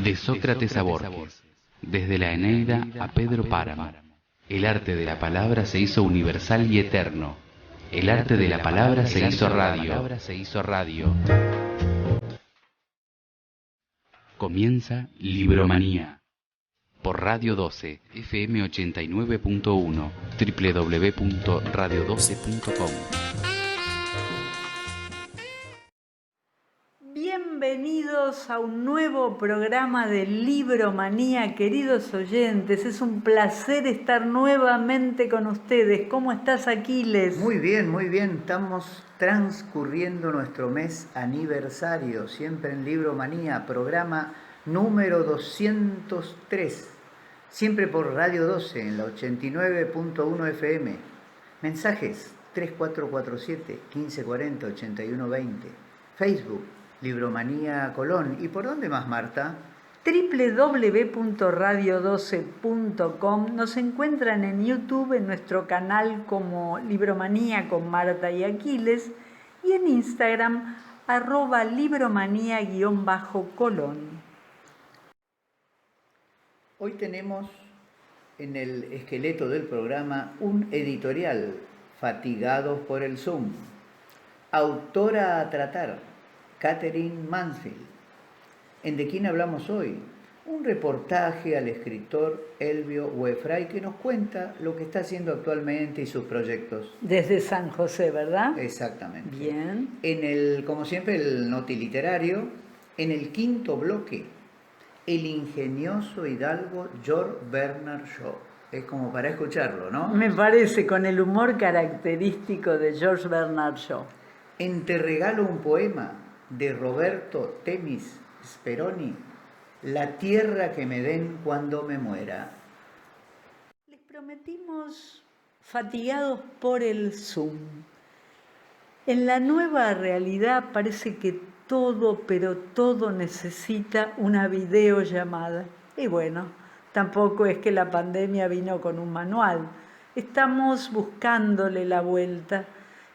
De Sócrates a Borges, desde la Eneida a Pedro Páramo. El arte de la palabra se hizo universal y eterno. El arte de la palabra se hizo radio. Comienza Libromanía. Por Radio 12, FM 89.1, www.radio12.com. Bienvenidos a un nuevo programa de Libromanía, queridos oyentes. Es un placer estar nuevamente con ustedes. ¿Cómo estás, Aquiles? Muy bien, muy bien. Estamos transcurriendo nuestro mes aniversario, siempre en Libromanía, programa número 203, siempre por Radio 12 en la 89.1 FM. Mensajes 3447 1540 8120. Facebook Libromanía Colón. ¿Y por dónde más, Marta? www.radio12.com. Nos encuentran en YouTube, en nuestro canal como Libromanía con Marta y Aquiles, y en Instagram @libromanía_colón. Hoy tenemos en el esqueleto del programa un editorial, Fatigados por el Zoom. Autora a tratar, Katherine Mansfield. ¿En de quién hablamos hoy? Un reportaje al escritor Elvio Huefray que nos cuenta lo que está haciendo actualmente y sus proyectos. Desde San José, ¿verdad? Exactamente. Bien. Como siempre, el noti literario, en el quinto bloque, el ingenioso hidalgo George Bernard Shaw. Es como para escucharlo, ¿no? Me parece, con el humor característico de George Bernard Shaw. Te regalo un poema de Roberto Temis Speroni, La tierra que me den cuando me muera. Les prometimos fatigados por el Zoom. En la nueva realidad parece que todo, pero todo necesita una videollamada. Y bueno, tampoco es que la pandemia vino con un manual. Estamos buscándole la vuelta.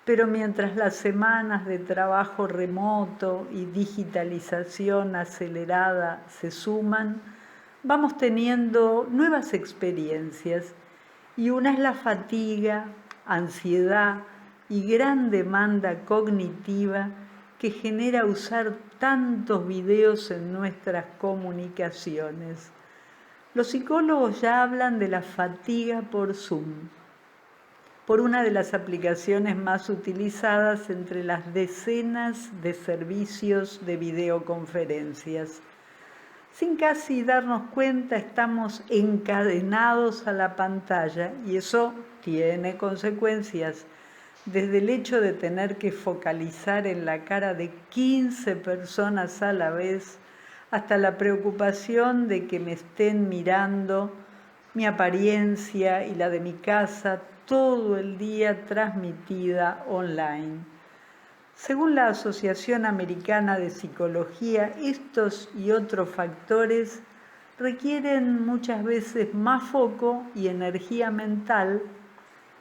Pero mientras las semanas de trabajo remoto y digitalización acelerada se suman, vamos teniendo nuevas experiencias, y una es la fatiga, ansiedad y gran demanda cognitiva que genera usar tantos videos en nuestras comunicaciones. Los psicólogos ya hablan de la fatiga por Zoom, por una de las aplicaciones más utilizadas entre las decenas de servicios de videoconferencias. Sin casi darnos cuenta, estamos encadenados a la pantalla, y eso tiene consecuencias, desde el hecho de tener que focalizar en la cara de 15 personas a la vez, hasta la preocupación de que me estén mirando mi apariencia y la de mi casa todo el día transmitida online. Según la Asociación Americana de Psicología, estos y otros factores requieren muchas veces más foco y energía mental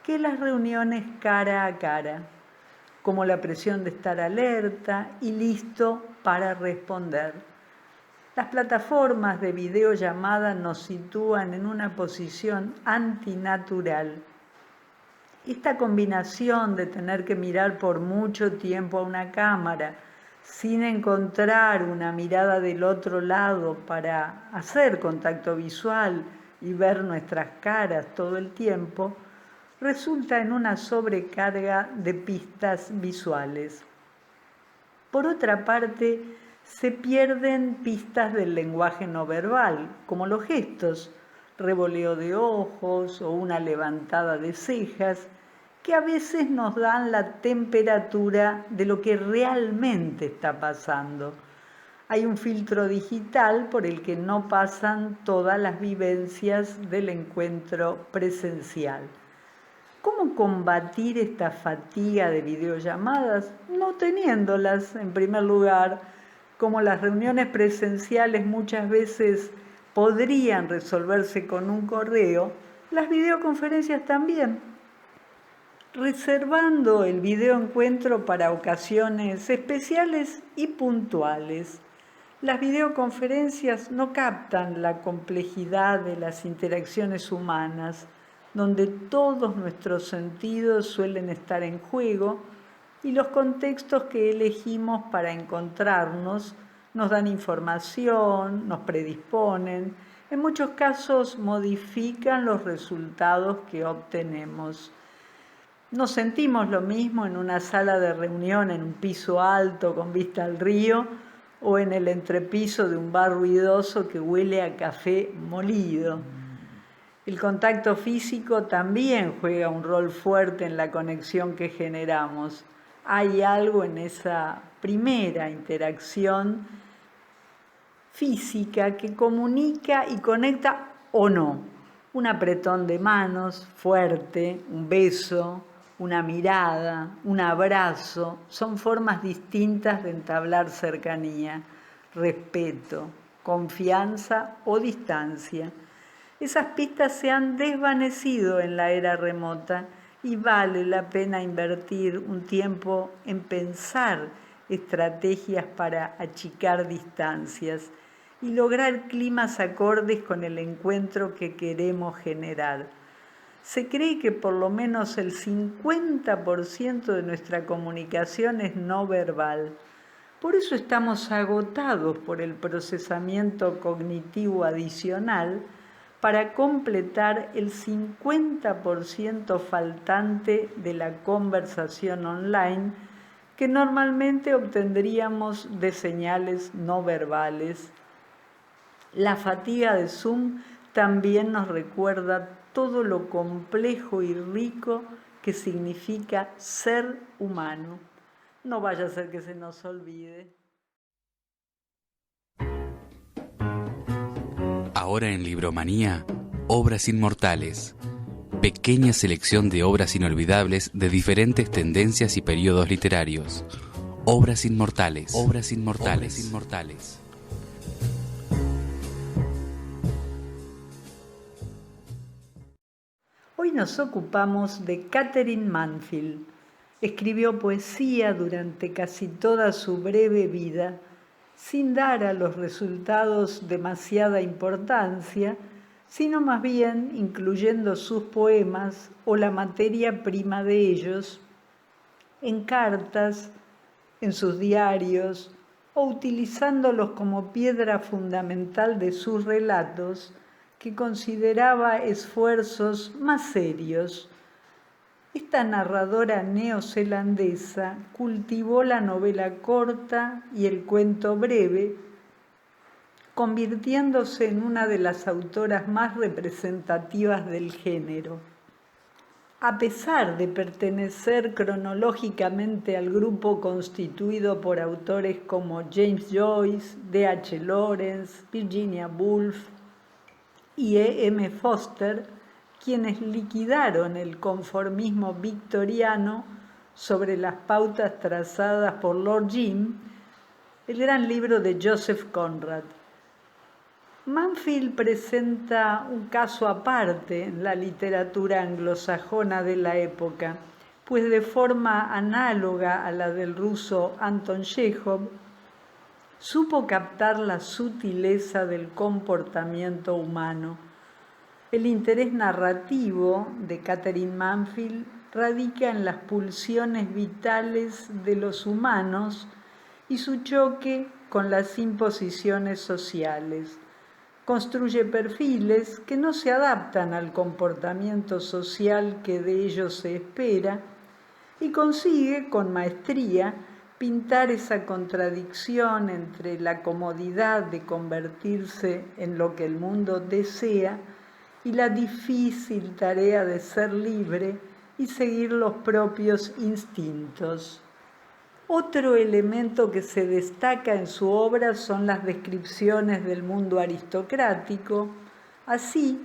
que las reuniones cara a cara, como la presión de estar alerta y listo para responder. Las plataformas de videollamada nos sitúan en una posición antinatural. Esta combinación de tener que mirar por mucho tiempo a una cámara sin encontrar una mirada del otro lado para hacer contacto visual y ver nuestras caras todo el tiempo, resulta en una sobrecarga de pistas visuales. Por otra parte, se pierden pistas del lenguaje no verbal, como los gestos, revoleo de ojos o una levantada de cejas, que a veces nos dan la temperatura de lo que realmente está pasando. Hay un filtro digital por el que no pasan todas las vivencias del encuentro presencial. ¿Cómo combatir esta fatiga de videollamadas? No teniéndolas, en primer lugar. Como las reuniones presenciales muchas veces podrían resolverse con un correo, las videoconferencias también. Reservando el videoencuentro para ocasiones especiales y puntuales. Las videoconferencias no captan la complejidad de las interacciones humanas, donde todos nuestros sentidos suelen estar en juego y los contextos que elegimos para encontrarnos nos dan información, nos predisponen, en muchos casos modifican los resultados que obtenemos. No sentimos lo mismo en una sala de reunión en un piso alto con vista al río o en el entrepiso de un bar ruidoso que huele a café molido. El contacto físico también juega un rol fuerte en la conexión que generamos. Hay algo en esa primera interacción física que comunica y conecta o no. Un apretón de manos fuerte, un beso, una mirada, un abrazo, son formas distintas de entablar cercanía, respeto, confianza o distancia. Esas pistas se han desvanecido en la era remota y vale la pena invertir un tiempo en pensar estrategias para achicar distancias y lograr climas acordes con el encuentro que queremos generar. Se cree que por lo menos el 50% de nuestra comunicación es no verbal. Por eso estamos agotados por el procesamiento cognitivo adicional para completar el 50% faltante de la conversación online que normalmente obtendríamos de señales no verbales. La fatiga de Zoom también nos recuerda todo lo complejo y rico que significa ser humano. No vaya a ser que se nos olvide. Ahora en Libromanía, Obras Inmortales. Pequeña selección de obras inolvidables de diferentes tendencias y periodos literarios. Obras Inmortales. Obras Inmortales. Obras Inmortales. Hoy nos ocupamos de Katherine Mansfield. Escribió poesía durante casi toda su breve vida, sin dar a los resultados demasiada importancia, sino más bien incluyendo sus poemas o la materia prima de ellos en cartas, en sus diarios o utilizándolos como piedra fundamental de sus relatos que consideraba esfuerzos más serios. Esta narradora neozelandesa cultivó la novela corta y el cuento breve, convirtiéndose en una de las autoras más representativas del género. A pesar de pertenecer cronológicamente al grupo constituido por autores como James Joyce, D.H. Lawrence, Virginia Woolf y E.M. Forster, quienes liquidaron el conformismo victoriano sobre las pautas trazadas por Lord Jim, el gran libro de Joseph Conrad. Mansfield presenta un caso aparte en la literatura anglosajona de la época, pues de forma análoga a la del ruso Anton Chekhov, supo captar la sutileza del comportamiento humano. El interés narrativo de Katherine Mansfield radica en las pulsiones vitales de los humanos y su choque con las imposiciones sociales. Construye perfiles que no se adaptan al comportamiento social que de ellos se espera y consigue con maestría pintar esa contradicción entre la comodidad de convertirse en lo que el mundo desea y la difícil tarea de ser libre y seguir los propios instintos. Otro elemento que se destaca en su obra son las descripciones del mundo aristocrático. Así,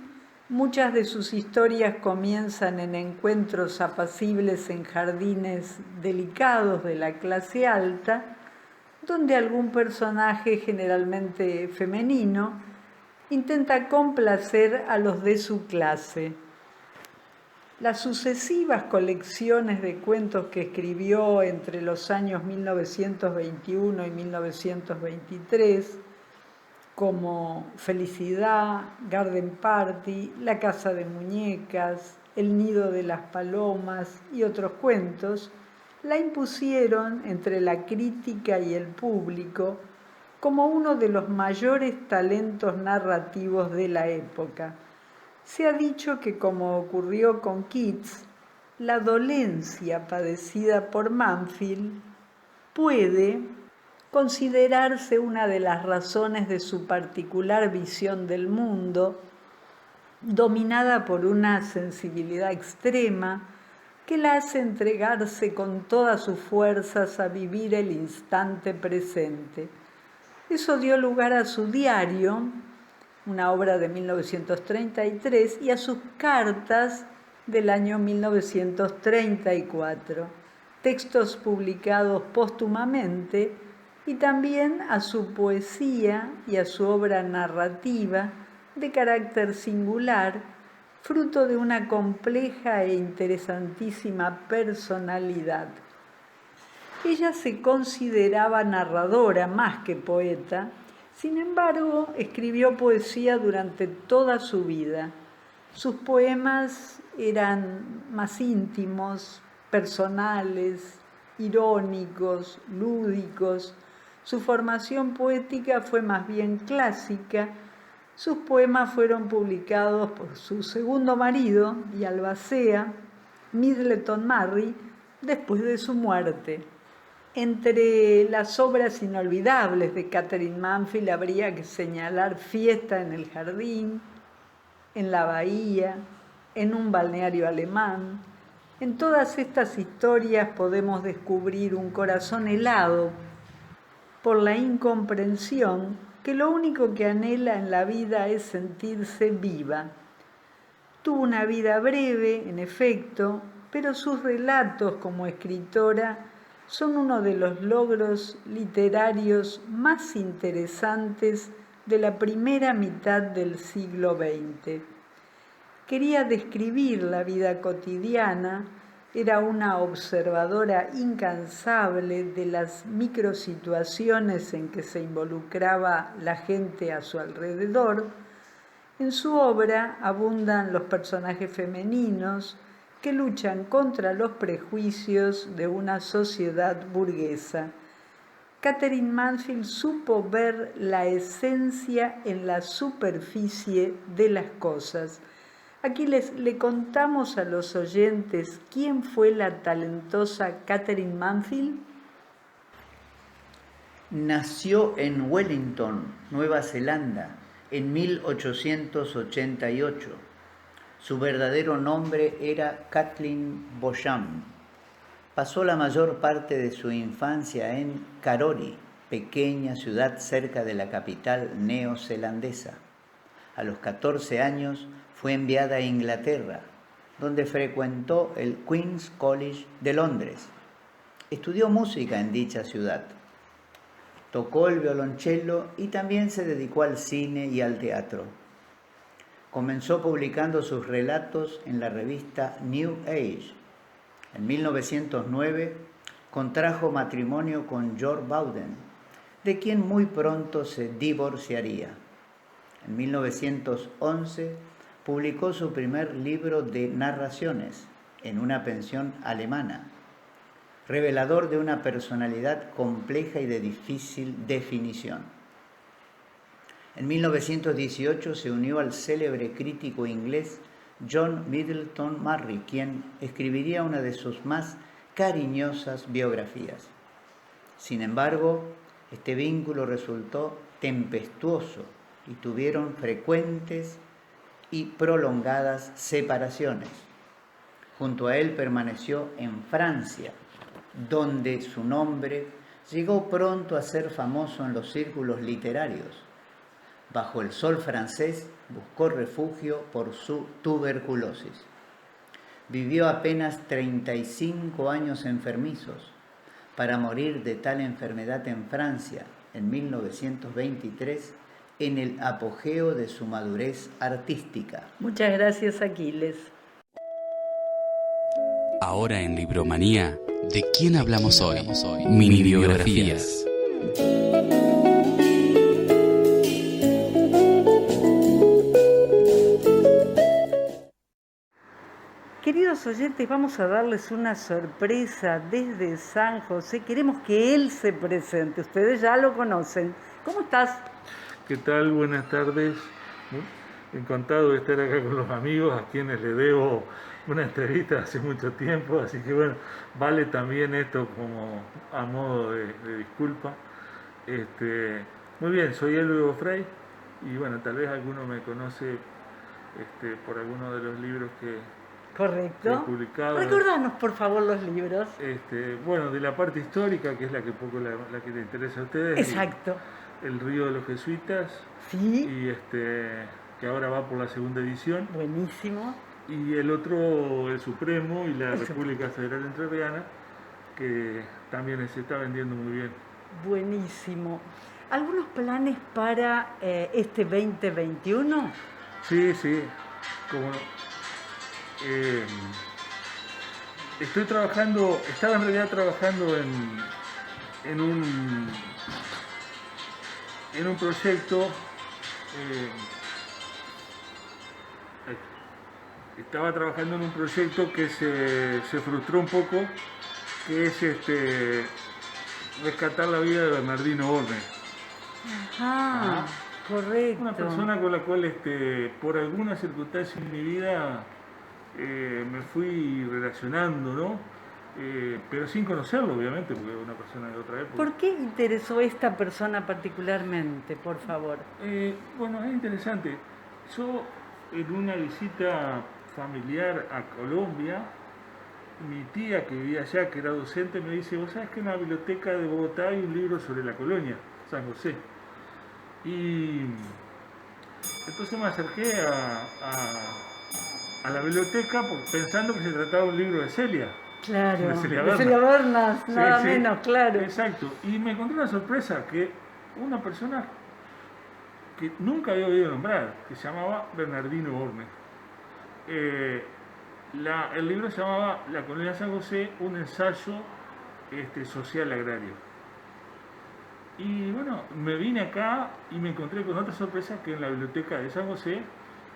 muchas de sus historias comienzan en encuentros apacibles en jardines delicados de la clase alta, donde algún personaje, generalmente femenino, intenta complacer a los de su clase. Las sucesivas colecciones de cuentos que escribió entre los años 1921 y 1923 como Felicidad, Garden Party, La casa de muñecas, El nido de las palomas y otros cuentos, la impusieron entre la crítica y el público como uno de los mayores talentos narrativos de la época. Se ha dicho que, como ocurrió con Keats, la dolencia padecida por Mansfield puede considerarse una de las razones de su particular visión del mundo, dominada por una sensibilidad extrema que la hace entregarse con todas sus fuerzas a vivir el instante presente. Eso dio lugar a su diario, una obra de 1933, y a sus cartas del año 1934, textos publicados póstumamente, y también a su poesía y a su obra narrativa de carácter singular, fruto de una compleja e interesantísima personalidad. Ella se consideraba narradora más que poeta, sin embargo, escribió poesía durante toda su vida. Sus poemas eran más íntimos, personales, irónicos, lúdicos. Su formación poética fue más bien clásica. Sus poemas fueron publicados por su segundo marido y albacea, Middleton Marry, después de su muerte. Entre las obras inolvidables de Katherine Mansfield habría que señalar Fiesta en el jardín, En la bahía, En un balneario alemán. En todas estas historias podemos descubrir un corazón helado por la incomprensión que lo único que anhela en la vida es sentirse viva. Tuvo una vida breve, en efecto, pero sus relatos como escritora son uno de los logros literarios más interesantes de la primera mitad del siglo XX. Quería describir la vida cotidiana, era una observadora incansable de las microsituaciones en que se involucraba la gente a su alrededor. En su obra abundan los personajes femeninos que luchan contra los prejuicios de una sociedad burguesa. Katherine Mansfield supo ver la esencia en la superficie de las cosas. Aquí le contamos a los oyentes quién fue la talentosa Katherine Mansfield. Nació en Wellington, Nueva Zelanda, en 1888. Su verdadero nombre era Kathleen Beauchamp. Pasó la mayor parte de su infancia en Karori, pequeña ciudad cerca de la capital neozelandesa. A los 14 años fue enviada a Inglaterra, donde frecuentó el Queen's College de Londres. Estudió música en dicha ciudad. Tocó el violonchelo y también se dedicó al cine y al teatro. Comenzó publicando sus relatos en la revista New Age. En 1909 contrajo matrimonio con George Bowden, de quien muy pronto se divorciaría. En 1911 publicó su primer libro de narraciones en una pensión alemana, revelador de una personalidad compleja y de difícil definición. En 1918 se unió al célebre crítico inglés John Middleton Marry, quien escribiría una de sus más cariñosas biografías. Sin embargo, este vínculo resultó tempestuoso y tuvieron frecuentes y prolongadas separaciones. Junto a él permaneció en Francia, donde su nombre llegó pronto a ser famoso en los círculos literarios. Bajo el sol francés buscó refugio por su tuberculosis. Vivió apenas 35 años enfermizos para morir de tal enfermedad en Francia en 1923, en el apogeo de su madurez artística. Muchas gracias, Aquiles. Ahora en Libromanía, ¿de quién hablamos hoy? Mini biografías. queridos oyentes, vamos a darles una sorpresa desde San José. Queremos que él se presente. Ustedes ya lo conocen. ¿Cómo estás? ¿Qué tal? Buenas tardes. Encantado de estar acá con los amigos a quienes le debo una entrevista hace mucho tiempo, así que bueno, vale también esto como a modo de disculpa. Muy bien, soy Elvio Frey y bueno, tal vez alguno me conoce por alguno de los libros que Correcto. he publicado. Recordanos, por favor, los libros. Bueno, de la parte histórica, que es la que poco la que le interesa a ustedes. Exacto. El río de los jesuitas. Sí. Y que ahora va por la segunda edición. Buenísimo. Y el otro, el Supremo y la República Federal Entrerriana, que también se está vendiendo muy bien. Buenísimo. ¿Algunos planes para este 2021? Sí. Estaba en realidad trabajando en un proyecto. Estaba trabajando en un proyecto que se frustró un poco, que es rescatar la vida de Bernardino Borges. Ajá, correcto. Una persona con la cual por alguna circunstancia en mi vida me fui relacionando, ¿no? Pero sin conocerlo, obviamente, porque es una persona de otra época. ¿Por qué interesó esta persona particularmente, por favor? Bueno, es interesante. Yo, en una visita familiar a Colombia, mi tía que vivía allá, que era docente, me dice: ¿vos sabés que en la biblioteca de Bogotá hay un libro sobre la colonia, San José? Y entonces me acerqué a la biblioteca pensando que se trataba de un libro de Celia. Claro, de Celia Bernas, nada sí, menos, claro. Exacto, y me encontré una sorpresa, que una persona que nunca había oído nombrar, que se llamaba Bernardino Borges. El libro se llamaba La colonia de San José, un ensayo social agrario. Y bueno, me vine acá y me encontré con otra sorpresa, que en la biblioteca de San José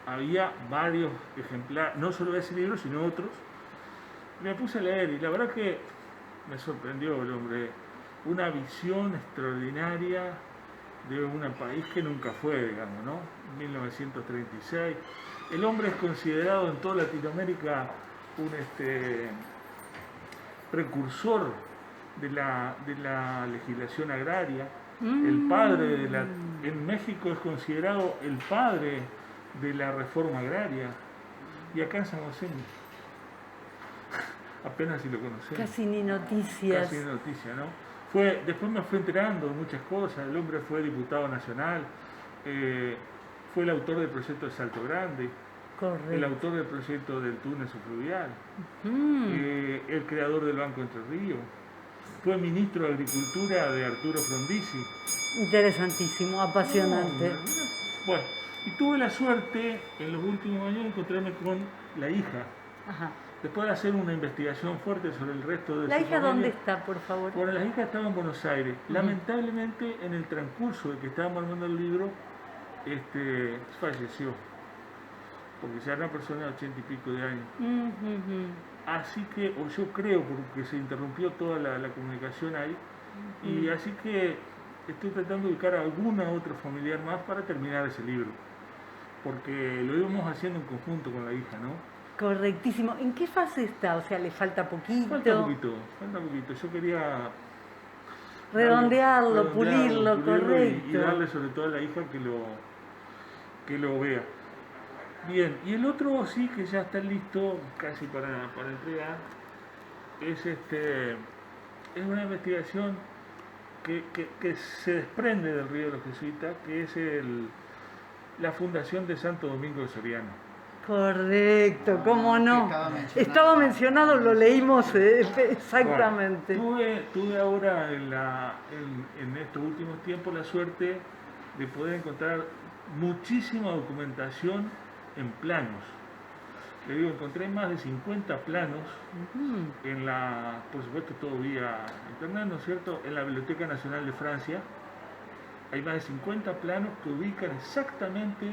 había varios ejemplares, no solo de ese libro, sino otros. Me puse a leer y la verdad que me sorprendió el hombre. Una visión extraordinaria de un país que nunca fue, digamos, ¿no? 1936. El hombre es considerado en toda Latinoamérica un precursor de la legislación agraria. El padre en México es considerado el padre de la reforma agraria. Y acá en San José apenas si lo conocemos. Casi ni noticias. Casi ni noticia, ¿no? Después me fui enterando de muchas cosas. El hombre fue diputado nacional, fue el autor del proyecto de Salto Grande. Correcto. El autor del proyecto del túnel subfluvial, el creador del Banco Entre Ríos, fue ministro de Agricultura de Arturo Frondizi. Interesantísimo, apasionante. Bueno, y tuve la suerte en los últimos años de encontrarme con la hija. Ajá. Después de hacer una investigación fuerte sobre el resto de ¿La su hija familia. dónde está, por favor? Bueno, la hija estaba en Buenos Aires. Lamentablemente, en el transcurso de que estábamos armando el libro, falleció. Porque ya era una persona de 80 y pico de años. Así que, o yo creo, porque se interrumpió toda la comunicación ahí, y así que estoy tratando de ubicar a alguna otra familiar más para terminar ese libro, porque lo íbamos haciendo en conjunto con la hija, ¿no? Correctísimo. ¿En qué fase está? O sea, ¿le falta poquito? Falta poquito. Yo quería redondearlo, pulirlo, correcto. Y darle sobre todo a la hija que lo vea. Bien, y el otro sí que ya está listo casi para entregar, es una investigación que se desprende del río de los jesuitas, que es la fundación de Santo Domingo de Soriano. Correcto, cómo no. Estaba mencionado, lo leímos exactamente. Bueno, tuve ahora en estos últimos tiempos la suerte de poder encontrar muchísima documentación en planos. Le digo, encontré más de 50 planos por supuesto todo vía internet, ¿no es cierto? En la Biblioteca Nacional de Francia hay más de 50 planos que ubican exactamente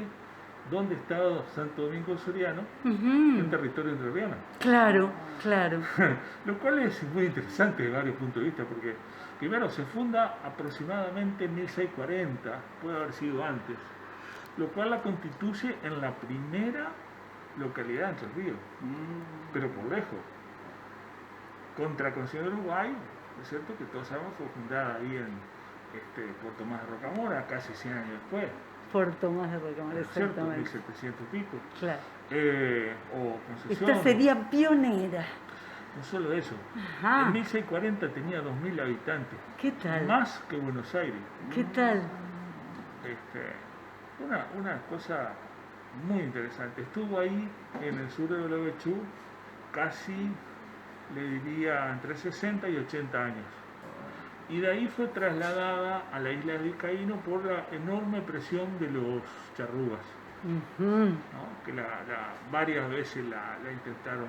dónde estaba Santo Domingo Soriano Ujú. en territorio entrerriano. Claro, claro. Lo cual es muy interesante desde varios puntos de vista, porque primero se funda aproximadamente en 1640, puede haber sido antes, lo cual la constituye en la primera localidad de Entre Ríos, pero por lejos. Contra Concepción de Uruguay, es cierto que todos sabemos, fue fundada ahí en por Tomás de Rocamora, casi 100 años después, Por Tomás de Rocamora, ¿no es cierto? exactamente. 1700 y pico. Claro. O Concepción. Esta sería pionera. No solo eso, Ajá. en 1640 tenía 2000 habitantes, ¿Qué tal? más que Buenos Aires. ¿Qué tal? Una cosa muy interesante. Estuvo ahí en el sur de Gualeguaychú casi, le diría, entre 60 y 80 años. Y de ahí fue trasladada a la isla de Vizcaíno por la enorme presión de los charrúas, Ujú. ¿no? Que varias veces la intentaron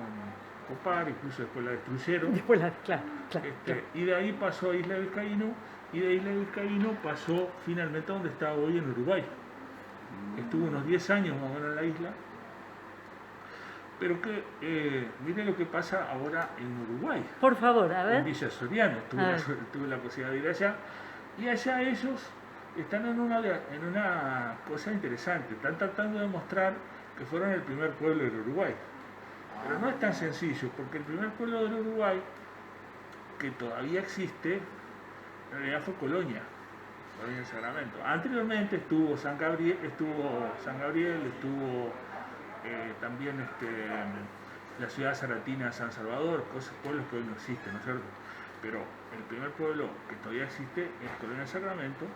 copar, incluso después la destruyeron. Después claro. Y de ahí pasó a Isla de Vizcaíno, y de Isla de Vizcaíno pasó finalmente a donde está hoy en Uruguay. Estuvo unos 10 años más o menos en la isla, pero que mire lo que pasa ahora en Uruguay, Por favor, a en ver. Villa Soriano. Tuve la posibilidad de ir allá, y allá ellos están en una cosa interesante, están tratando de mostrar que fueron el primer pueblo del Uruguay. Pero no es tan sencillo, porque el primer pueblo del Uruguay, que todavía existe, en realidad fue Colonia del Sacramento. Anteriormente estuvo San Gabriel, estuvo también la ciudad zaratina de San Salvador, pueblos que hoy no existen, ¿no es cierto? Pero el primer pueblo que todavía existe es Colonia del Sacramento,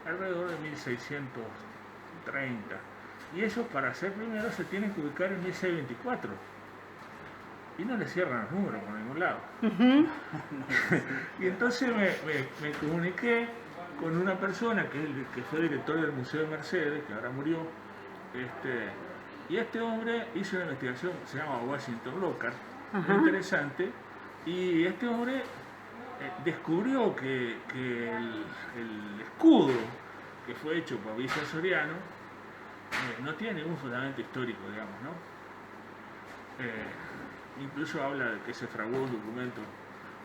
alrededor de 1630. Y ellos, para ser primeros, se tienen que ubicar en 1624. Y no le cierran los números por ningún lado. Ujú. Y entonces me comuniqué con una persona que fue director del Museo de Mercedes, que ahora murió. Y este hombre hizo una investigación, se llama Washington Lockhart, Ajá. muy interesante. Y este hombre descubrió que el escudo que fue hecho por Villa Soriano no tiene ningún fundamento histórico, digamos, ¿no? Incluso habla de que se fraguó un documento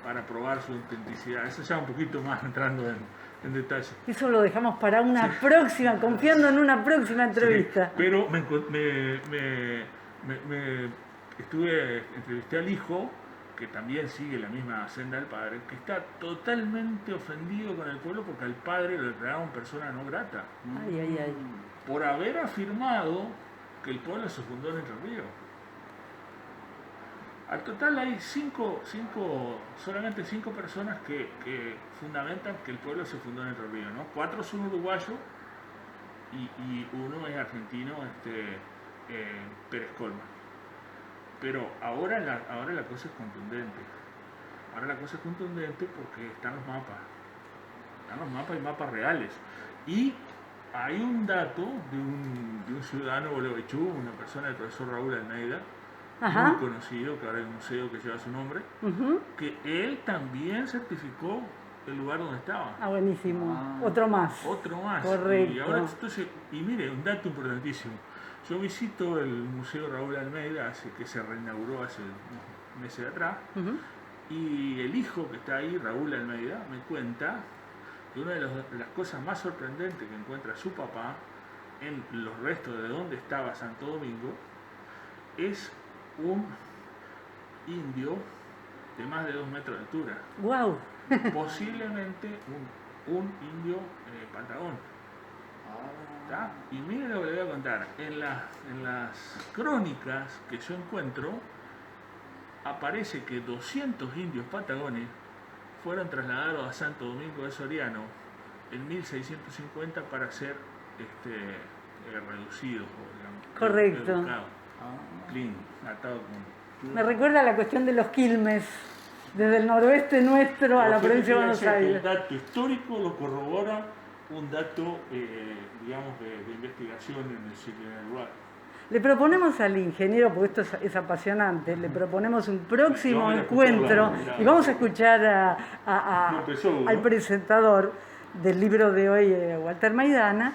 para probar su autenticidad. Eso ya un poquito más entrando en detalle. Eso lo dejamos para una próxima, confiando en una próxima entrevista. Sí, pero entrevisté al hijo, que también sigue la misma senda del padre, que está totalmente ofendido con el pueblo porque al padre lo declararon persona no grata. Ay. Por haber afirmado que el pueblo se fundó en Entre Ríos. Al total hay solamente cinco personas que fundamentan que el pueblo se fundó en Entre Ríos, ¿no? 4 son uruguayos y uno es argentino, Pérez Colma. Pero ahora la cosa es contundente. Ahora la cosa es contundente porque están los mapas. Están los mapas y mapas reales. Y hay un dato de un ciudadano de Gualeguaychú, una persona del profesor Raúl Almeida, Ajá. muy conocido, que ahora hay un museo que lleva su nombre, Ujú. que él también certificó el lugar donde estaba. Ah, buenísimo. Otro más. Otro más. Correcto. Y ahora entonces, mire, un dato importantísimo. Yo visito el Museo Raúl Almeida, que se reinauguró hace unos meses atrás, Ujú. y el hijo que está ahí, Raúl Almeida, me cuenta que una de las cosas más sorprendentes que encuentra su papá en los restos de donde estaba Santo Domingo es un indio de más de 2 metros de altura, Wow. posiblemente un indio patagón. ¿Tá? Y miren lo que le voy a contar, en las crónicas que yo encuentro aparece que 200 indios patagones fueron trasladados a Santo Domingo de Soriano en 1650 para ser reducidos, digamos, Correcto. educados, clean, atado con... Me recuerda a la cuestión de los quilmes, desde el noroeste nuestro a la Pero provincia de fíjate Buenos que Aires. el dato histórico lo corrobora un dato, digamos, de investigación en el lugar. Le proponemos al ingeniero, porque esto es apasionante, le proponemos un próximo Vamos a encuentro escucharlo, y vamos a escuchar No empezó, ¿no? al presentador del libro de hoy, Walter Maidana,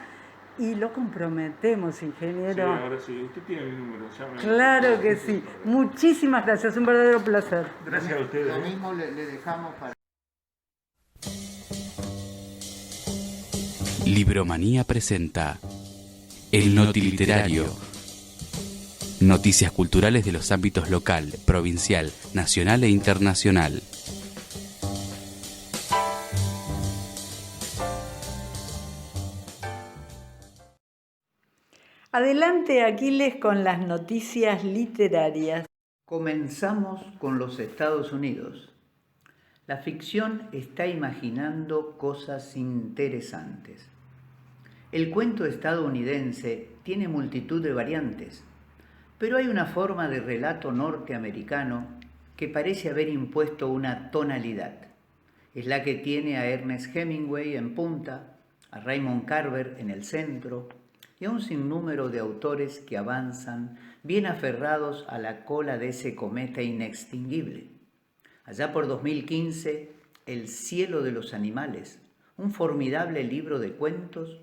Y lo comprometemos, Sí, ingeniero. ahora sí, usted tiene mi número, llame. Claro que sí. Muchísimas gracias, un verdadero placer. Gracias a ustedes. Lo mismo le dejamos para... Libromanía presenta El Notiliterario. Noticias culturales de los ámbitos local, provincial, nacional e internacional. Adelante, Aquiles, con las noticias literarias. Comenzamos con los Estados Unidos. La ficción está imaginando cosas interesantes. El cuento estadounidense tiene multitud de variantes, pero hay una forma de relato norteamericano que parece haber impuesto una tonalidad. Es la que tiene a Ernest Hemingway en punta, a Raymond Carver en el centro y a un sinnúmero de autores que avanzan bien aferrados a la cola de ese cometa inextinguible. Allá por 2015, El cielo de los animales, un formidable libro de cuentos,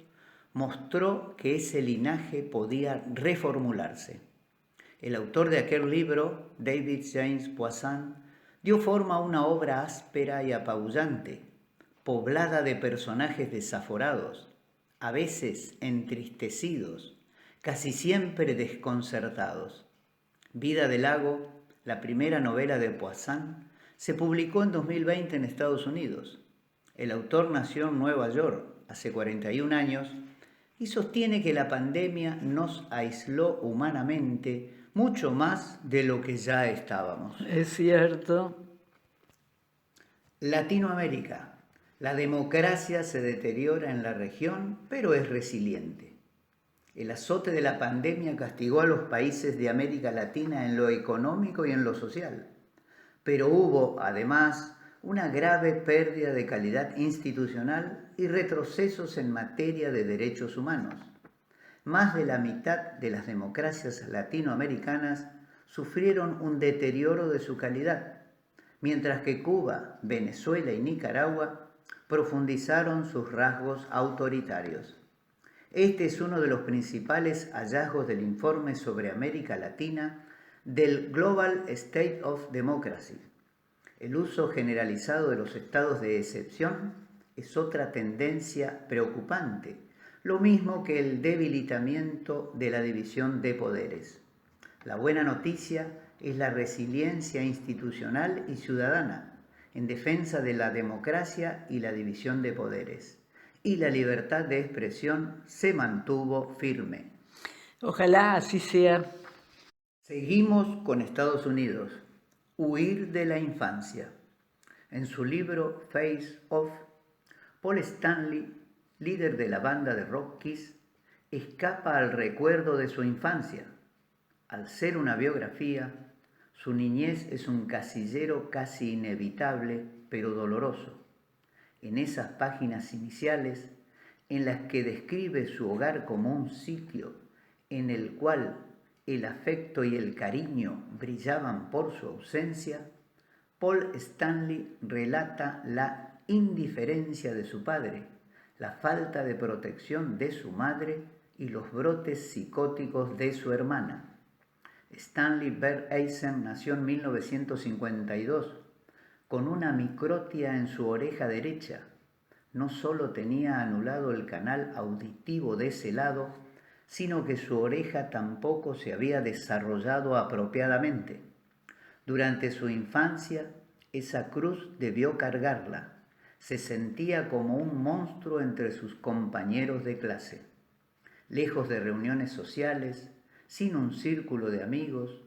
mostró que ese linaje podía reformularse. El autor de aquel libro, David James Poisson, dio forma a una obra áspera y apabullante, poblada de personajes desaforados, a veces entristecidos, casi siempre desconcertados. Vida del lago, la primera novela de Poisson, se publicó en 2020 en Estados Unidos. El autor nació en Nueva York hace 41 años y sostiene que la pandemia nos aisló humanamente mucho más de lo que ya estábamos. Es cierto. Latinoamérica. La democracia se deteriora en la región, pero es resiliente. El azote de la pandemia castigó a los países de América Latina en lo económico y en lo social, pero hubo, además, una grave pérdida de calidad institucional y retrocesos en materia de derechos humanos. Más de la mitad de las democracias latinoamericanas sufrieron un deterioro de su calidad, mientras que Cuba, Venezuela y Nicaragua profundizaron sus rasgos autoritarios. Este es uno de los principales hallazgos del informe sobre América Latina del Global State of Democracy. El uso generalizado de los estados de excepción es otra tendencia preocupante, lo mismo que el debilitamiento de la división de poderes. La buena noticia es la resiliencia institucional y ciudadana en defensa de la democracia y la división de poderes. Y la libertad de expresión se mantuvo firme. Ojalá así sea. Seguimos con Estados Unidos. Huir de la infancia. En su libro Face Off, Paul Stanley, líder de la banda de rock Kiss, escapa al recuerdo de su infancia. Al ser una biografía, su niñez es un casillero casi inevitable, pero doloroso. En esas páginas iniciales, en las que describe su hogar como un sitio en el cual el afecto y el cariño brillaban por su ausencia, Paul Stanley relata la indiferencia de su padre, la falta de protección de su madre y los brotes psicóticos de su hermana. Stanley Bert Eisen nació en 1952 con una microtia en su oreja derecha. No solo tenía anulado el canal auditivo de ese lado, sino que su oreja tampoco se había desarrollado apropiadamente. Durante su infancia, esa cruz debió cargarla. Se sentía como un monstruo entre sus compañeros de clase. Lejos de reuniones sociales, sin un círculo de amigos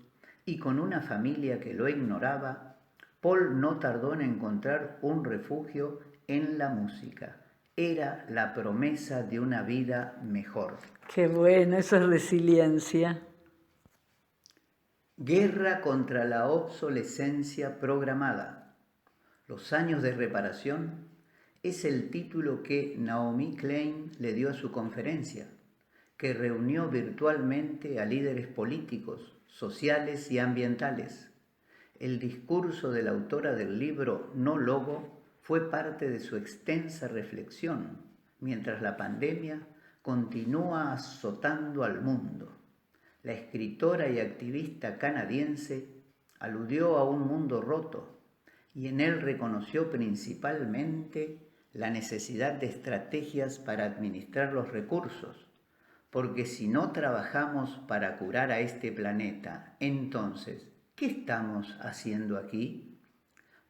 y con una familia que lo ignoraba, Paul no tardó en encontrar un refugio en la música. Era la promesa de una vida mejor. Qué bueno, eso es resiliencia. Guerra contra la obsolescencia programada. Los años de reparación es el título que Naomi Klein le dio a su conferencia, que reunió virtualmente a líderes políticos, sociales y ambientales. El discurso de la autora del libro No Logo fue parte de su extensa reflexión, mientras la pandemia continúa azotando al mundo. La escritora y activista canadiense aludió a un mundo roto y en él reconoció principalmente la necesidad de estrategias para administrar los recursos, porque si no trabajamos para curar a este planeta, entonces, ¿qué estamos haciendo aquí?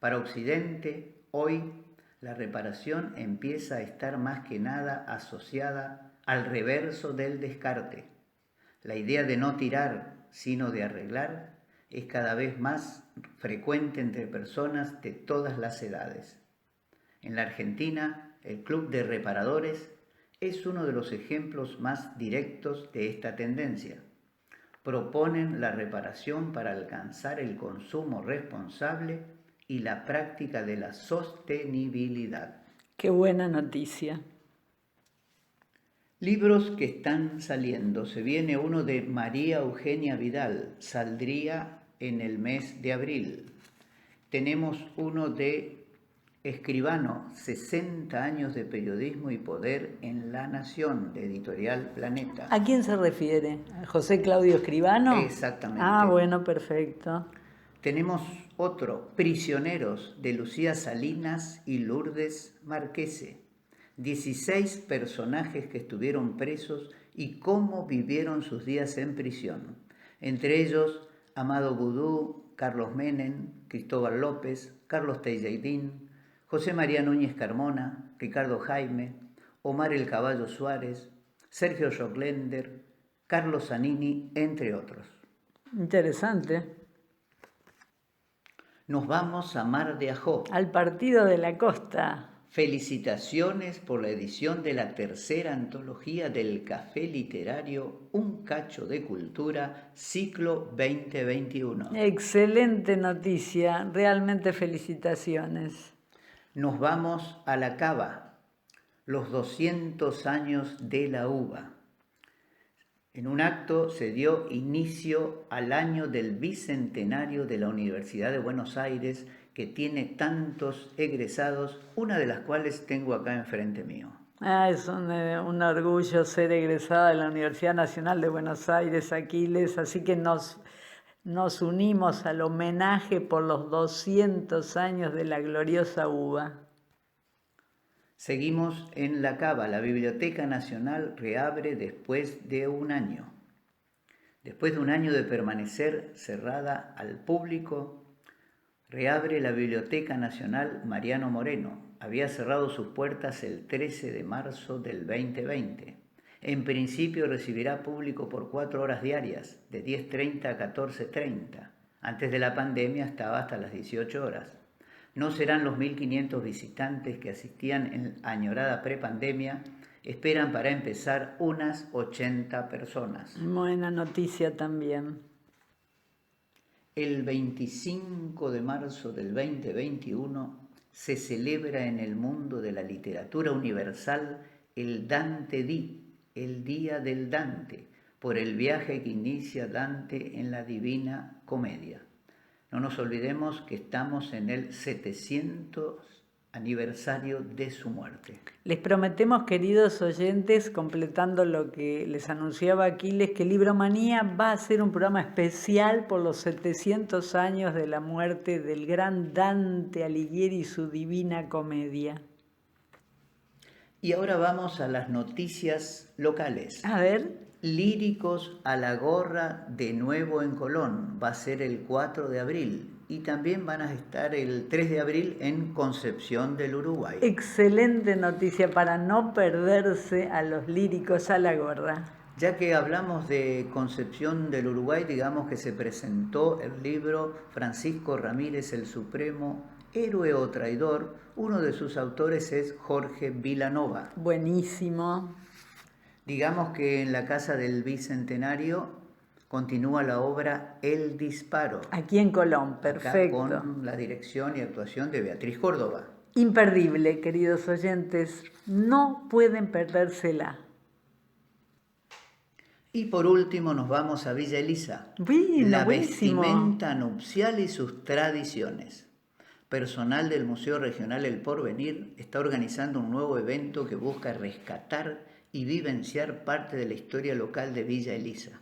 Para Occidente, hoy, la reparación empieza a estar más que nada asociada al reverso del descarte. La idea de no tirar, sino de arreglar, es cada vez más frecuente entre personas de todas las edades. En la Argentina, el Club de Reparadores es uno de los ejemplos más directos de esta tendencia. Proponen la reparación para alcanzar el consumo responsable y la práctica de la sostenibilidad. Qué buena noticia. Libros que están saliendo. Se viene uno de María Eugenia Vidal, saldría en el mes de abril. Tenemos uno de Escribano, 60 años de periodismo y poder en La Nación, de Editorial Planeta. ¿A quién se refiere? ¿A José Claudio Escribano? Exactamente. Ah, bueno, perfecto. Tenemos otro, Prisioneros, de Lucía Salinas y Lourdes Marquese. 16 personajes que estuvieron presos y cómo vivieron sus días en prisión. Entre ellos, Amado Boudou, Carlos Menem, Cristóbal López, Carlos Tejeidín, José María Núñez Carmona, Ricardo Jaime, Omar el Caballo Suárez, Sergio Schockländer, Carlos Zanini, entre otros. Interesante. Nos vamos a Mar de Ajó. Al Partido de la Costa. Felicitaciones por la edición de la tercera antología del Café Literario Un Cacho de Cultura, ciclo 2021. Excelente noticia, realmente felicitaciones. Nos vamos a la Cava, los 200 años de la uva. En un acto se dio inicio al año del bicentenario de la Universidad de Buenos Aires, que tiene tantos egresados, una de las cuales tengo acá enfrente mío. Es un orgullo ser egresada de la Universidad Nacional de Buenos Aires, Aquiles, así que nos unimos al homenaje por los 200 años de la gloriosa uva. Seguimos en la Cava. La Biblioteca Nacional reabre después de un año. Después de un año de permanecer cerrada al público, reabre la Biblioteca Nacional Mariano Moreno. Había cerrado sus puertas el 13 de marzo del 2020. En principio recibirá público por 4 horas diarias, de 10:30 a 14:30. Antes de la pandemia estaba hasta las 18 horas. No serán los 1.500 visitantes que asistían en añorada prepandemia. Esperan para empezar unas 80 personas. Buena noticia también. El 25 de marzo del 2021 se celebra en el mundo de la literatura universal el Dante Dí, el Día del Dante, por el viaje que inicia Dante en la Divina Comedia. No nos olvidemos que estamos en el 700 aniversario de su muerte. Les prometemos, queridos oyentes, completando lo que les anunciaba Aquiles, que Libromanía va a ser un programa especial por los 700 años de la muerte del gran Dante Alighieri y su Divina Comedia. Y ahora vamos a las noticias locales. A ver. Líricos a la gorra de nuevo en Colón, va a ser el 4 de abril. Y también van a estar el 3 de abril en Concepción del Uruguay. Excelente noticia para no perderse a los líricos a la gorra. Ya que hablamos de Concepción del Uruguay, digamos que se presentó el libro Francisco Ramírez el Supremo, héroe o traidor. Uno de sus autores es Jorge Vilanova. Buenísimo. Digamos que en la Casa del Bicentenario continúa la obra El Disparo. Aquí en Colón, perfecto. Acá con la dirección y actuación de Beatriz Córdoba. Imperdible, queridos oyentes, no pueden perdérsela. Y por último nos vamos a Villa Elisa. Bueno, la buenísimo. vestimenta nupcial y sus tradiciones. Personal del Museo Regional El Porvenir está organizando un nuevo evento que busca rescatar y vivenciar parte de la historia local de Villa Elisa,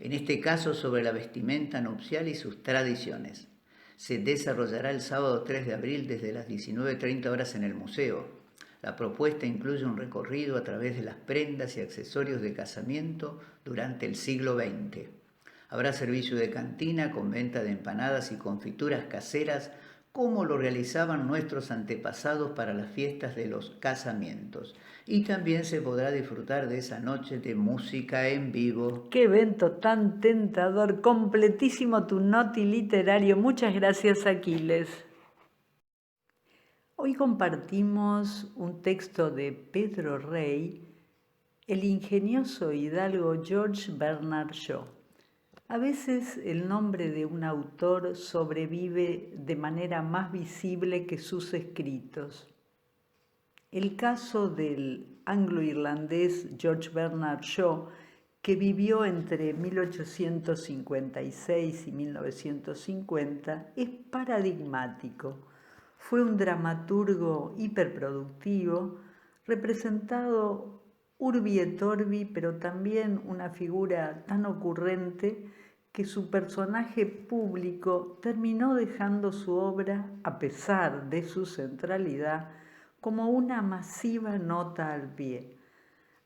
en este caso sobre la vestimenta nupcial y sus tradiciones. Se desarrollará el sábado 3 de abril desde las 19:30 horas en el museo. La propuesta incluye un recorrido a través de las prendas y accesorios de casamiento durante el siglo XX. Habrá servicio de cantina con venta de empanadas y confituras caseras como lo realizaban nuestros antepasados para las fiestas de los casamientos. Y también se podrá disfrutar de esa noche de música en vivo. ¡Qué evento tan tentador! Completísimo tu noti literario. Muchas gracias, Aquiles. Hoy compartimos un texto de Pedro Rey, el ingenioso hidalgo George Bernard Shaw. A veces el nombre de un autor sobrevive de manera más visible que sus escritos. El caso del anglo-irlandés George Bernard Shaw, que vivió entre 1856 y 1950, es paradigmático. Fue un dramaturgo hiperproductivo, representado urbi et orbi, pero también una figura tan ocurrente que su personaje público terminó dejando su obra, a pesar de su centralidad, como una masiva nota al pie.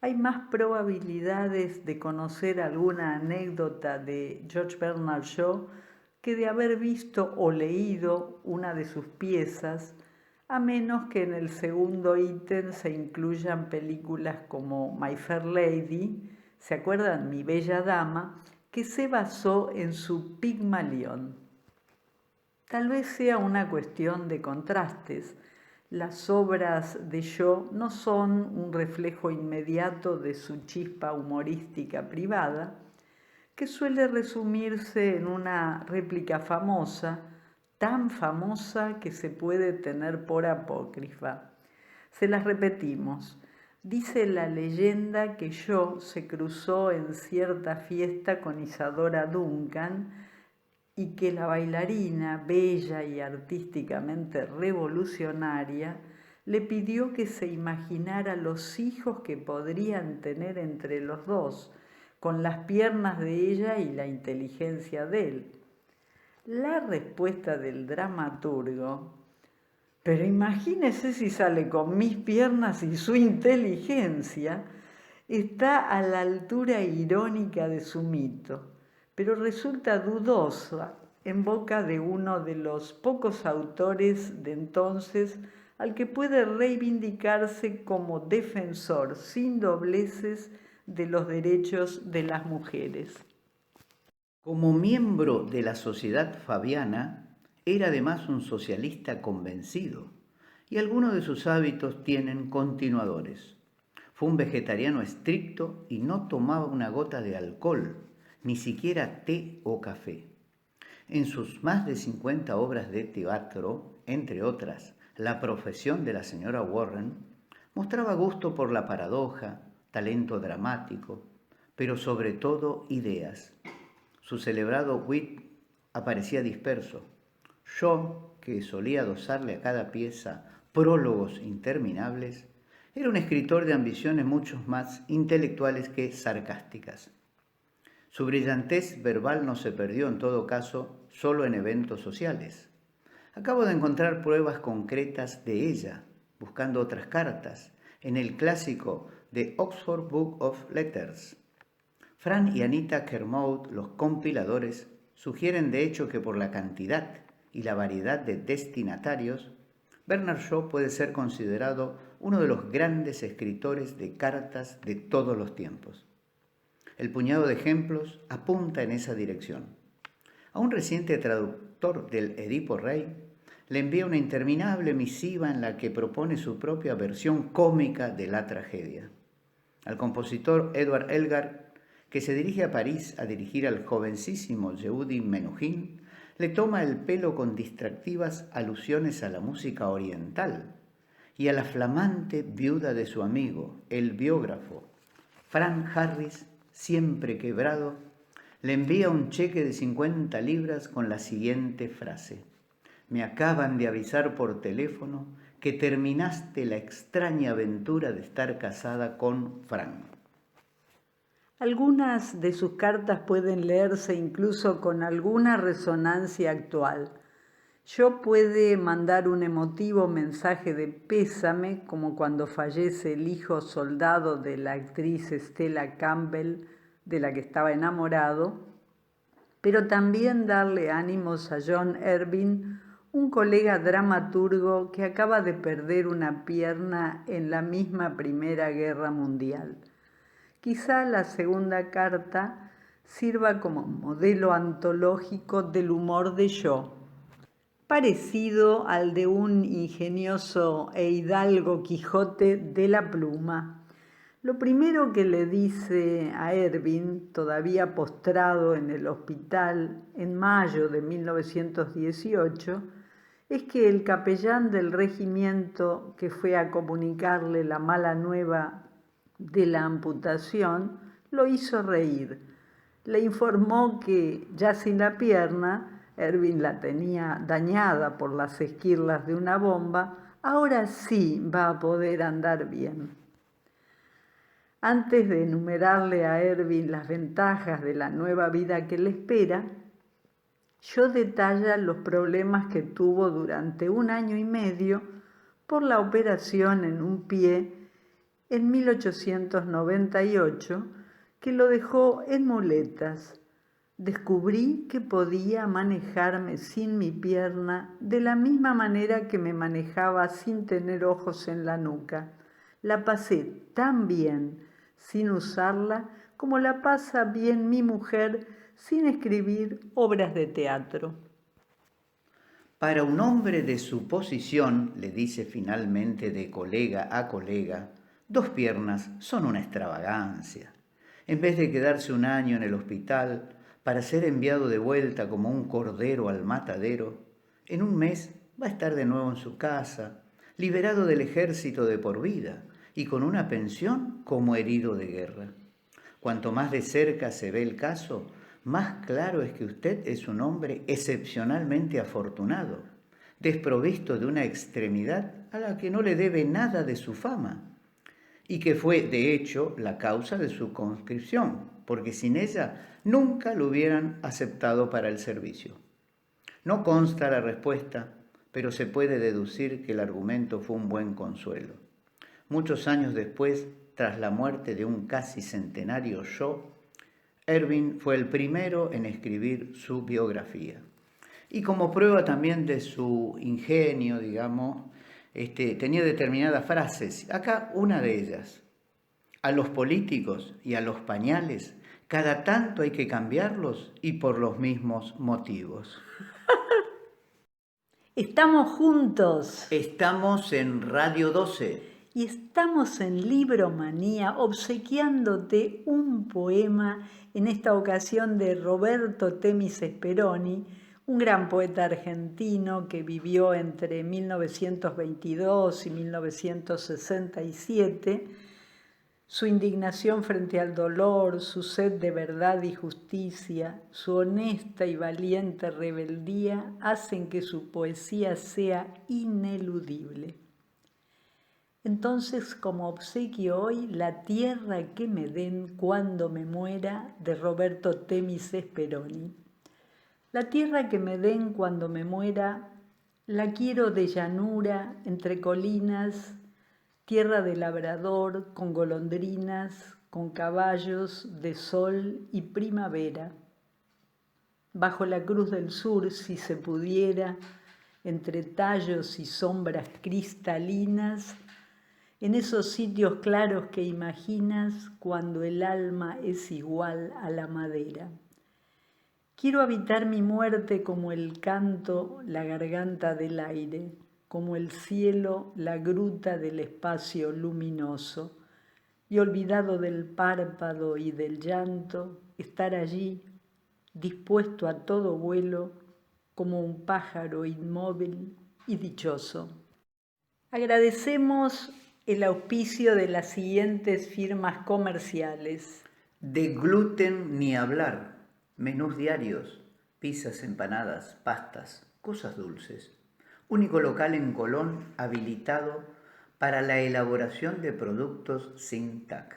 Hay más probabilidades de conocer alguna anécdota de George Bernard Shaw que de haber visto o leído una de sus piezas, a menos que en el segundo ítem se incluyan películas como My Fair Lady, ¿se acuerdan? Mi Bella Dama, que se basó en su Pigmalión. Tal vez sea una cuestión de contrastes. Las obras de Shaw no son un reflejo inmediato de su chispa humorística privada, que suele resumirse en una réplica famosa, tan famosa que se puede tener por apócrifa. Se las repetimos. Dice la leyenda que Shaw se cruzó en cierta fiesta con Isadora Duncan y que la bailarina, bella y artísticamente revolucionaria, le pidió que se imaginara los hijos que podrían tener entre los dos, con las piernas de ella y la inteligencia de él. La respuesta del dramaturgo: pero imagínese si sale con mis piernas y su inteligencia, está a la altura irónica de su mito, pero resulta dudosa en boca de uno de los pocos autores de entonces al que puede reivindicarse como defensor sin dobleces de los derechos de las mujeres. Como miembro de la Sociedad Fabiana, era además un socialista convencido, y algunos de sus hábitos tienen continuadores. Fue un vegetariano estricto y no tomaba una gota de alcohol, ni siquiera té o café. En sus más de 50 obras de teatro, entre otras, La profesión de la señora Warren, mostraba gusto por la paradoja, talento dramático, pero sobre todo ideas. Su celebrado wit aparecía disperso. Shaw, que solía adosarle a cada pieza prólogos interminables, era un escritor de ambiciones mucho más intelectuales que sarcásticas. Su brillantez verbal no se perdió, en todo caso, solo en eventos sociales. Acabo de encontrar pruebas concretas de ella, buscando otras cartas, en el clásico The Oxford Book of Letters. Fran y Anita Kermode, los compiladores, sugieren de hecho que por la cantidad y la variedad de destinatarios, Bernard Shaw puede ser considerado uno de los grandes escritores de cartas de todos los tiempos. El puñado de ejemplos apunta en esa dirección. A un reciente traductor del Edipo Rey le envía una interminable misiva en la que propone su propia versión cómica de la tragedia. Al compositor Edward Elgar, que se dirige a París a dirigir al jovencísimo Yehudi Menuhin, le toma el pelo con distractivas alusiones a la música oriental y a la flamante viuda de su amigo, el biógrafo. Frank Harris, siempre quebrado, le envía un cheque de 50 libras con la siguiente frase: me acaban de avisar por teléfono que terminaste la extraña aventura de estar casada con Frank. Algunas de sus cartas pueden leerse incluso con alguna resonancia actual. Yo puede mandar un emotivo mensaje de pésame, como cuando fallece el hijo soldado de la actriz Stella Campbell, de la que estaba enamorado, pero también darle ánimos a John Ervin, un colega dramaturgo que acaba de perder una pierna en la misma Primera Guerra Mundial. Quizá la segunda carta sirva como modelo antológico del humor de Yo, parecido al de un ingenioso e hidalgo Quijote de la pluma. Lo primero que le dice a Ervin, todavía postrado en el hospital en mayo de 1918, es que el capellán del regimiento que fue a comunicarle la mala nueva de la amputación lo hizo reír. Le informó que, ya sin la pierna, Ervin la tenía dañada por las esquirlas de una bomba, ahora sí va a poder andar bien. Antes de enumerarle a Ervin las ventajas de la nueva vida que le espera, Yo detalla los problemas que tuvo durante 1 año y medio por la operación en un pie en 1898 que lo dejó en muletas. Descubrí que podía manejarme sin mi pierna de la misma manera que me manejaba sin tener ojos en la nuca. La pasé tan bien sin usarla como la pasa bien mi mujer sin escribir obras de teatro. Para un hombre de su posición, le dice finalmente de colega a colega, 2 piernas son una extravagancia. En vez de quedarse 1 año en el hospital para ser enviado de vuelta como un cordero al matadero, en 1 mes va a estar de nuevo en su casa, liberado del ejército de por vida y con una pensión como herido de guerra. Cuanto más de cerca se ve el caso, más claro es que usted es un hombre excepcionalmente afortunado, desprovisto de una extremidad a la que no le debe nada de su fama, y que fue, de hecho, la causa de su conscripción, porque sin ella nunca lo hubieran aceptado para el servicio. No consta la respuesta, pero se puede deducir que el argumento fue un buen consuelo. Muchos años después, tras la muerte de un casi centenario Yo, Ervin fue el primero en escribir su biografía. Y como prueba también de su ingenio, digamos, tenía determinadas frases. Acá una de ellas. A los políticos y a los pañales, cada tanto hay que cambiarlos y por los mismos motivos. Estamos juntos. Estamos en Radio 12. Y estamos en Libromanía obsequiándote un poema, en esta ocasión de Roberto Temis Speroni, un gran poeta argentino que vivió entre 1922 y 1967. Su indignación frente al dolor, su sed de verdad y justicia, su honesta y valiente rebeldía hacen que su poesía sea ineludible. Entonces, como obsequio hoy, La tierra que me den cuando me muera, de Roberto Temis Speroni. La tierra que me den cuando me muera, la quiero de llanura, entre colinas, tierra de labrador, con golondrinas, con caballos de sol y primavera. Bajo la cruz del sur, si se pudiera, entre tallos y sombras cristalinas, en esos sitios claros que imaginas cuando el alma es igual a la madera. Quiero habitar mi muerte como el canto, la garganta del aire, como el cielo, la gruta del espacio luminoso, y olvidado del párpado y del llanto, estar allí, dispuesto a todo vuelo, como un pájaro inmóvil y dichoso. Agradecemos el auspicio de las siguientes firmas comerciales. De gluten ni hablar, menús diarios, pizzas, empanadas, pastas, cosas dulces. único local en Colón habilitado para la elaboración de productos sin TAC.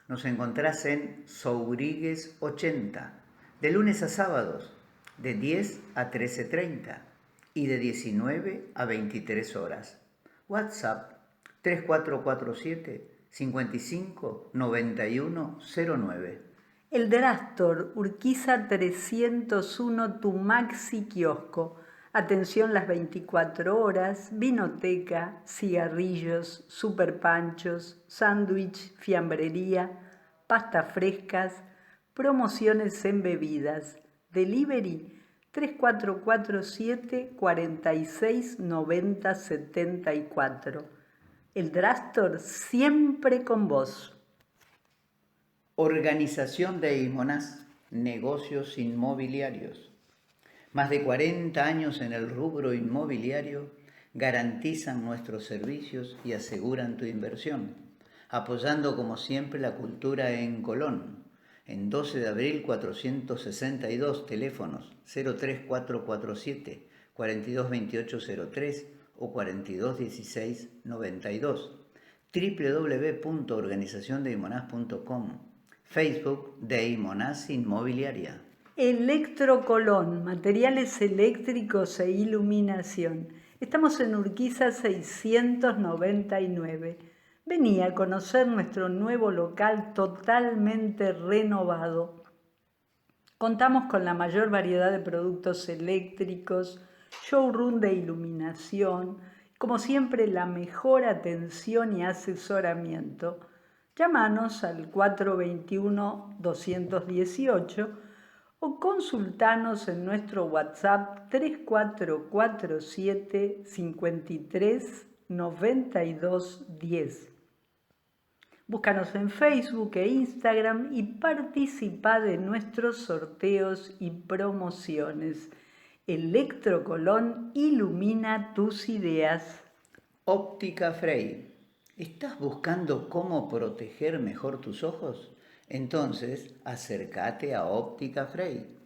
Nos encontrás en Sourigues 80, de lunes a sábados, de 10 a 13:30 y de 19 a 23 horas. WhatsApp 3447 55 91 09. El Drastor, Urquiza 301, tu maxi kiosco. Atención las 24 horas, vinoteca, cigarrillos, superpanchos, sándwich, fiambrería, pastas frescas, promociones en bebidas. Delivery 3447 46 90 74. El Drastor siempre con vos. Organización de Imonás, negocios inmobiliarios. Más de 40 años en el rubro inmobiliario garantizan nuestros servicios y aseguran tu inversión, apoyando como siempre la cultura en Colón. En 12 de abril 462, teléfonos 03447 422803 o 421692. www.organizaciondeimonás.com. Facebook de Imonás Inmobiliaria. Electrocolón, materiales eléctricos e iluminación. Estamos en Urquiza 699. Vení a conocer nuestro nuevo local totalmente renovado. Contamos con la mayor variedad de productos eléctricos, showroom de iluminación, como siempre la mejor atención y asesoramiento. Llámanos al 421-218 o consultanos en nuestro WhatsApp 3447 53 92 10. Búscanos en Facebook e Instagram y participa de nuestros sorteos y promociones. Electrocolón ilumina tus ideas. Óptica Frey. ¿Estás buscando cómo proteger mejor tus ojos? Entonces, acércate a Óptica Frey,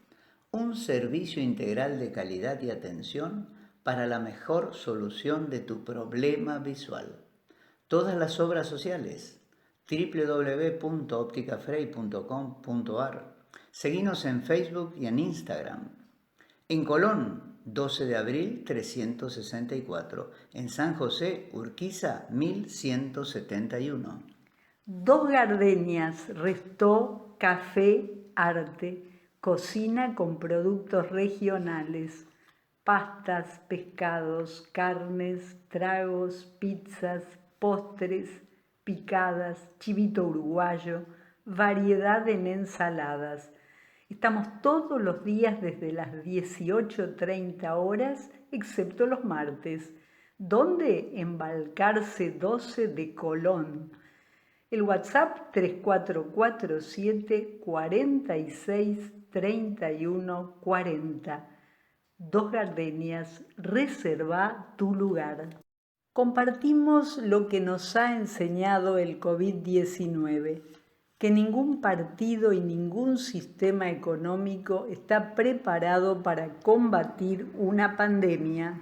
un servicio integral de calidad y atención para la mejor solución de tu problema visual. Todas las obras sociales, www.opticafrey.com.ar. Seguinos en Facebook y en Instagram. En Colón, 12 de abril 364. En San José, Urquiza 1171. Dos Gardenias, Restó, Café, Arte, cocina con productos regionales, pastas, pescados, carnes, tragos, pizzas, postres, picadas, chivito uruguayo, variedad en ensaladas. Estamos todos los días desde las 18:30 horas, excepto los martes. ¿Dónde? En Balcarce 12 de Colón. El WhatsApp 3447 46 31 40. Dos Gardenias, reserva tu lugar. Compartimos lo que nos ha enseñado el COVID-19, que ningún partido y ningún sistema económico está preparado para combatir una pandemia.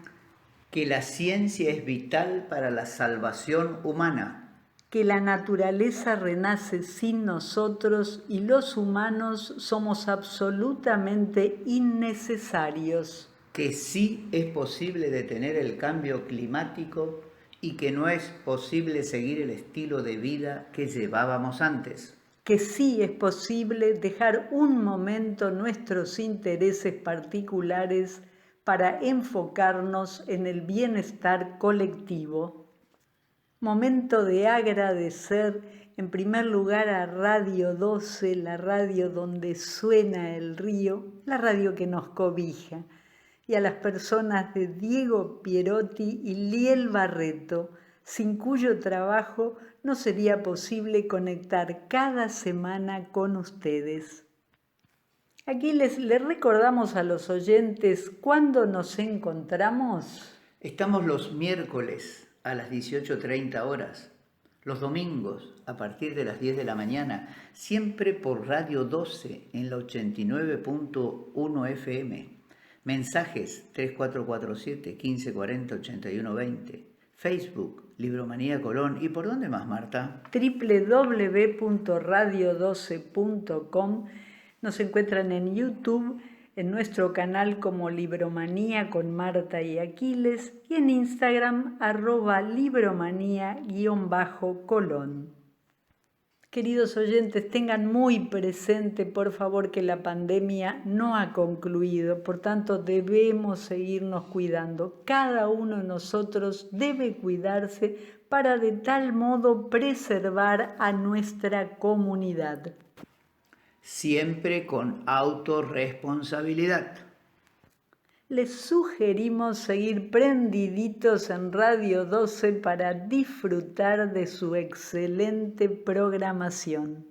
Que la ciencia es vital para la salvación humana. Que la naturaleza renace sin nosotros y los humanos somos absolutamente innecesarios. Que sí es posible detener el cambio climático y que no es posible seguir el estilo de vida que llevábamos antes. Que sí es posible dejar un momento nuestros intereses particulares para enfocarnos en el bienestar colectivo. Momento de agradecer en primer lugar a Radio 12, la radio donde suena el río, la radio que nos cobija, y a las personas de Diego Pierotti y Liel Barreto, sin cuyo trabajo no sería posible conectar cada semana con ustedes. Aquí les recordamos a los oyentes cuándo nos encontramos. Estamos los miércoles a las 18:30 horas, los domingos a partir de las 10 de la mañana, siempre por Radio 12 en la 89.1 FM. Mensajes 3447 1540 8120. Facebook, Libromanía Colón. ¿Y por dónde más, Marta? www.radio12.com. Nos encuentran en YouTube, en nuestro canal como Libromanía con Marta y Aquiles y en Instagram @libromanía_colón. Queridos oyentes, tengan muy presente, por favor, que la pandemia no ha concluido, por tanto debemos seguirnos cuidando. Cada uno de nosotros debe cuidarse para de tal modo preservar a nuestra comunidad. Siempre con autorresponsabilidad. Les sugerimos seguir prendiditos en Radio 12 para disfrutar de su excelente programación.